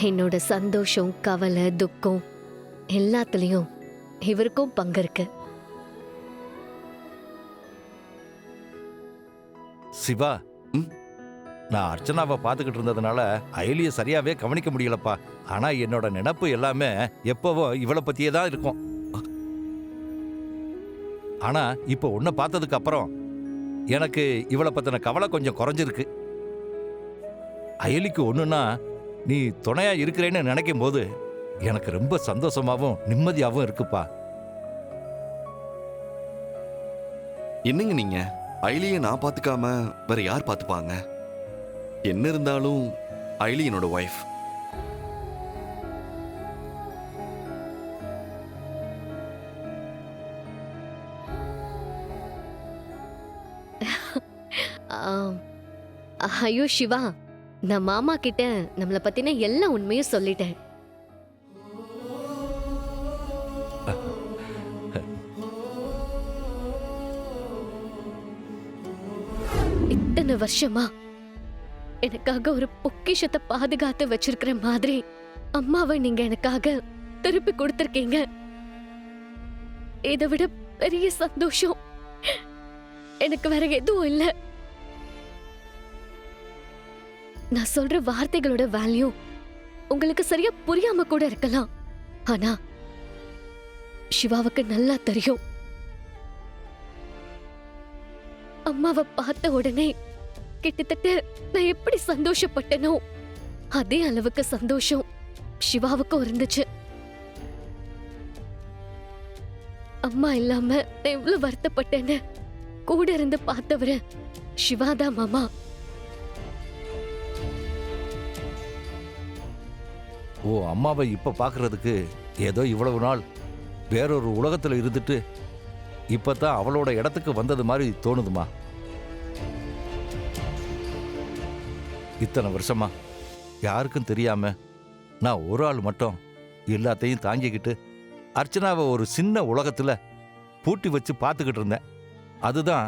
என்னோட சந்தோஷம், கவலை, துக்கம் எல்லாத்துலயும் இவருக்கும் பங்கு இருக்கு. சிவா, நான் அர்ச்சனாவை பார்த்துக்கிட்டு இருந்ததுனால அயலிய சரியாவே கவனிக்க முடியலப்பா. ஆனா என்னோட நினைப்பு எல்லாமே எப்பவும் இவளை பத்தியே தான் இருக்கும். ஆனா இப்ப உன்னை பார்த்ததுக்கு அப்புறம் எனக்கு இவளை பத்தின கவலை கொஞ்சம் குறைஞ்சிருக்கு. அயலிக்கு ஒண்ணுன்னா நீ துணையா இருக்கிறேன்னு நினைக்கும் போது எனக்கு ரொம்ப சந்தோஷமாவும் நிம்மதியாவும் இருக்குப்பா. என்னங்க நீங்க? அயலியை நான் பார்த்துக்காம வேற யார் பார்த்துப்பாங்க? என்ன இருந்தாலும் அயலி என்னோட ஒய்ஃப். ஐயோ சிவா, நான் மாமா கிட்ட நம்மள பத்தின எல்லா உண்மையும் சொல்லிட்டேன். இத்தனை வருஷமா எனக்காக ஒரு பொக்கிஷத்தை பாதுகாத்து வச்சிருக்கிற மாதிரி அம்மாவை நீங்க எனக்காக திருப்பி கொடுத்திருக்கீங்க. இதை விட பெரிய சந்தோஷம் எனக்கு வேற எதுவும் இல்ல. நான் சொல்ற வார்த்தைகளோட வேல்யூ உங்களுக்கு சரியா புரியாம கூட இருக்கலாம். ஆனா சிவாவுக்கு நல்லா தெரியும். அம்மாவை பார்த்த உடனே கிட்டத்தட்ட நான் எப்படி சந்தோஷப்பட்டனோ அதே அளவுக்கு சந்தோஷம் சிவாவுக்கும் இருந்துச்சு. அம்மா இல்லாம நான் எவ்வளவு வருத்தப்பட்டேன்னு கூட இருந்து பார்த்தவரு சிவாதான் மாமா. ஓ அம்மாவை இப்ப பாக்குறதுக்கு ஏதோ இவ்வளவு நாள் வேறொரு உலகத்துல இருந்துட்டு இப்பதான் அவளோட இடத்துக்கு வந்தது மாதிரி தோணுதுமா. இத்தனை வருஷமா யாருக்கும் தெரியாம நான் ஒரு ஆள் மட்டும் எல்லாத்தையும் தாங்கிக்கிட்டு அர்ச்சனாவை ஒரு சின்ன உலகத்துல பூட்டி வச்சு பார்த்துக்கிட்டு இருந்தேன். அதுதான்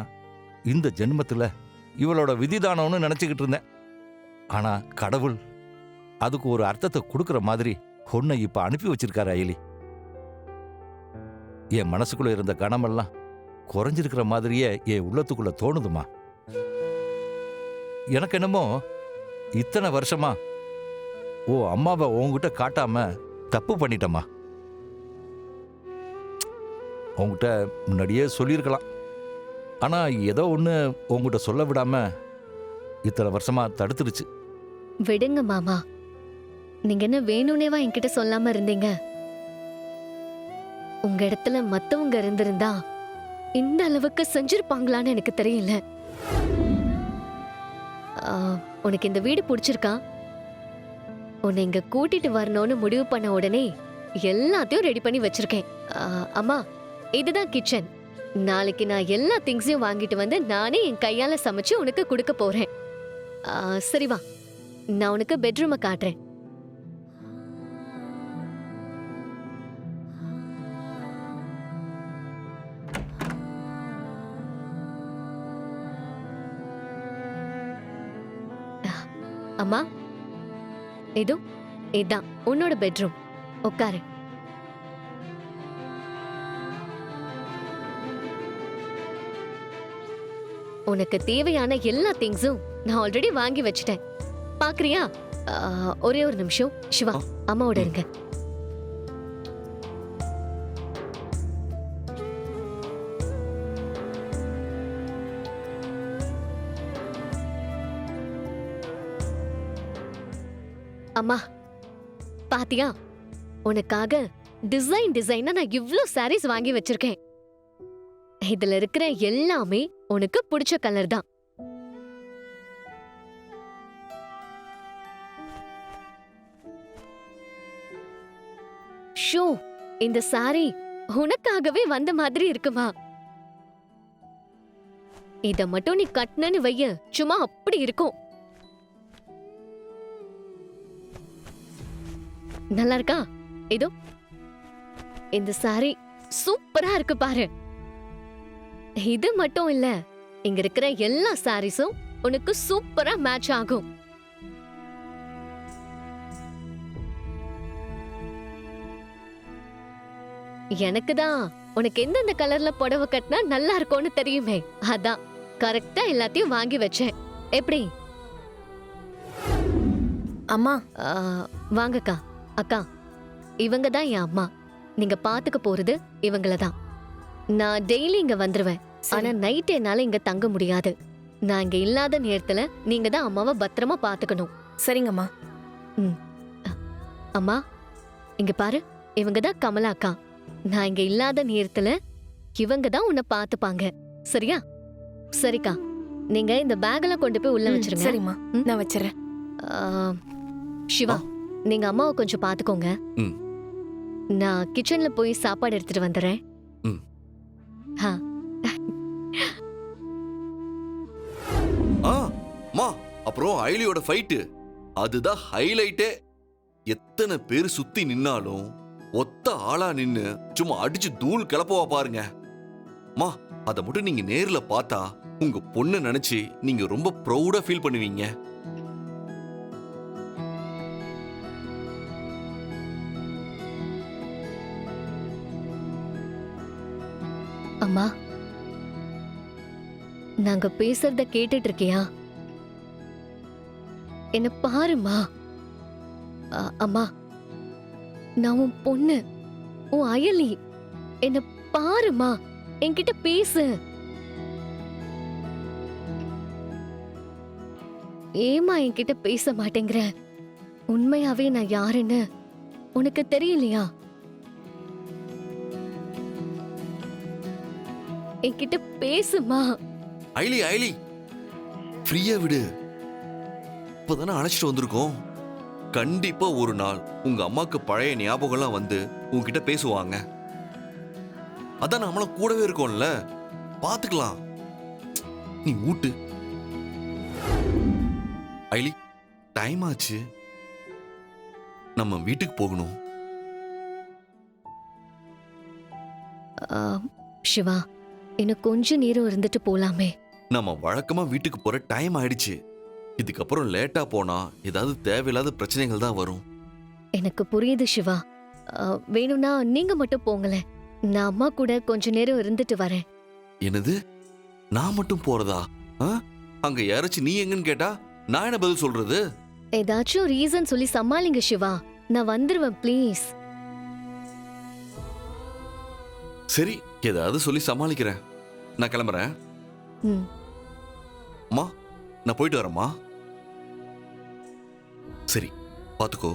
இந்த ஜென்மத்துல இவளோட விதிதானம்னு நினைச்சுக்கிட்டு இருந்தேன். ஆனா கடவுள் அதுக்கு ஒரு அர்த்தத்தை கொடுக்கற மாதிரி உன்னை இப்ப அனுப்பி வச்சிருக்காரு அயலி. என் மனசுக்குள்ள இருந்த கணமெல்லாம் குறைஞ்சிருக்கிற மாதிரியே என் உள்ளத்துக்குள்ள தோணுதுமா. எனக்கு என்னமோ இத்தனை வருஷமா ஓ அம்மாவை உங்ககிட்ட காட்டாம தப்பு பண்ணிட்டம்மா. உங்ககிட்ட முன்னாடியே சொல்லியிருக்கலாம். ஆனா ஏதோ ஒண்ணு உங்ககிட்ட சொல்ல விடாம இத்தனை வருஷமா தடுத்துருச்சு. விடுங்க மாமா, நீங்க என்ன வேணும்னேவா என்கிட்ட சொல்லாம இருந்தீங்க? உங்க இடத்துல மத்தவங்க இருந்திருந்தா இந்த அளவுக்கு செஞ்சிருப்பாங்களான்னு எனக்கு தெரியல. உனக்கு இந்த வீடு பிடிச்சிருக்கா? உன்னை இங்க கூட்டிட்டு வரணும்னு முடிவு பண்ண உடனே எல்லாத்தையும் ரெடி பண்ணி வச்சிருக்கேன். அம்மா, இதுதான் கிச்சன். நாளைக்கு நான் எல்லா திங்ஸையும் வாங்கிட்டு வந்து நானே என் கையால சமைச்சு உனக்கு கொடுக்க போறேன். சரி வா, நான் உனக்கு பெட்ரூமை காட்டுறேன். அம்மா, இதான் உன்னோட பெட்ரூம். உட்காரு. உனக்கு தேவையான எல்லா திங்ஸும் நான் ஆல்ரெடி வாங்கி வச்சிட்டேன். பாக்குறியா? ஒரே ஒரு நிமிஷம் சிவா, அம்மாவோட இருங்க. அம்மா பாத்தியா, உனக்காக டிசைனா நான் இவ்ளோ சாரீஸ் வாங்கி வச்சிருக்கேன். இதுல இருக்கிற எல்லாமே உனக்கு பிடிச்ச கலர் தான். ஷோ, இந்த சாரி உனக்காகவே வந்த மாதிரி இருக்குமா? இத மட்டும் நீ கட்டணும்னு வைய, சும்மா அப்படி இருக்கும். நல்லா இருக்கா? இந்த சாரி சூப்பரா இருக்கு பாரு. இது மட்டும் இல்ல, இங்க இருக்கிற எல்லா சாரீஸும் உனக்கு சூப்பரா மேட்ச் ஆகும். எனக்கு தான் உனக்கு எந்தெந்த கலர்ல புடவை கட்டினா நல்லா இருக்கும்னு தெரியுமே, அதான் கரெக்டா எல்லாத்தையும் வாங்கி வச்சேன். எப்படி? அம்மா, ஆ, வாங்கக்கா. அக்கா, இவங்க தான் என் அம்மா. நீங்க பாத்துக்க போறது இவங்கள தான். நான் டெய்லி இங்க வந்துருவேன். ஆனா நைட் என்னால இங்க தங்க முடியாது. நான் இங்க இல்லாத நேரத்துல நீங்க தான் அம்மாவை பத்திரமா பாத்துக்கணும். சரிங்கம்மா. அம்மா, இங்க பாரு, இவங்க தான் கமலா அக்கா. நான் இங்க இல்லாத நேரத்துல இவங்க தான் உன்னை பாத்துப்பாங்க. சரியா? சரிக்கா, நீங்க இந்த பேக்கெல்லாம் கொண்டு போய் உள்ள வச்சிருங்க. சரிம்மா, நான் வச்சிடறேன். ஆ, சிவா, நீங்க அம்மாவை கொஞ்சம் பாத்துக்கோங்க. ம். நான் கிச்சன்ல போய் சாப்பாடு எடுத்துட்டு வந்துடுறேன். ம். ஆ. மா, அப்புறம் ஐலியோட ஃபைட்டு அதுதான் ஹைலைட்டே. எத்தனை பேர் சுத்தி நின்னாலும் ஒத்த ஆளா நின்னு சும்மா அடிச்சு தூள் கிளப்பவா பாருங்க. மா, அதை மட்டும் நீங்க நேர்ல பார்த்தா உங்க பொண்ணு நினைச்சு நீங்க ரொம்ப ப்ரௌடா ஃபீல் பண்ணுவீங்க. அம்மா, நாங்க பேசுறத கேட்டுட்டு இருக்கியா? என்ன பாருமா. அம்மா, நான் உன் பொண்ணு, உன் அயலி. என்ன பாருமா, என்கிட்ட பேசு. ஏமா என்கிட்ட பேச மாட்டேங்கிற? உண்மையாவே நான் யாருன்னு உனக்கு தெரியலையா? என்கிட்ட பேசுமா. ஐலி, ஐலி, ஃப்ரீயா விடு. இப்பதானே அழைச்சிட்டு வந்திருக்கோம். கண்டிப்பா ஒரு நாள் உங்க அம்மாக்கு பழைய ஞாபகம்லாம் வந்து உங்ககிட்ட பேசுவாங்க. அதான் நம்மளும் கூடவே இருக்கோம்ல, பாத்துக்கலாம். நீ ஊட்டு. ஐலி, டைம் ஆச்சு, நம்ம வீட்டுக்கு போகணும். சிவா, இன்னும் கொஞ்ச நேரம் இருந்துட்டு போலாமே. நம்ம வழக்கமா வீட்டுக்கு போற டைம் ஆயிடுச்சு. இதுக்கப்புறம் லேட்டா போனா ஏதாவது தேவையில்லாத பிரச்சனைகள் தான் வரும். எனக்கு புரியுது சிவா. வேணும்னா நீங்க மட்டும் போங்களேன். நான் அம்மா கூட கொஞ்ச நேரம் இருந்துட்டு வரேன். என்னது, நான் மட்டும் போறதா? அங்க யாராச்சும் நீ எங்கன்னு கேட்டா நான் என்ன பதில் சொல்றது? ஏதாச்சும் ரீசன் சொல்லி சமாளிங்க சிவா. நான் வந்துருவேன் ப்ளீஸ். சரி, ஏதாவது சொல்லி சமாளிக்கிறேன். நான் கிளம்புறேன். அம்மா, நான் போயிட்டு வரேம்மா. சரி, பாத்துக்கோ.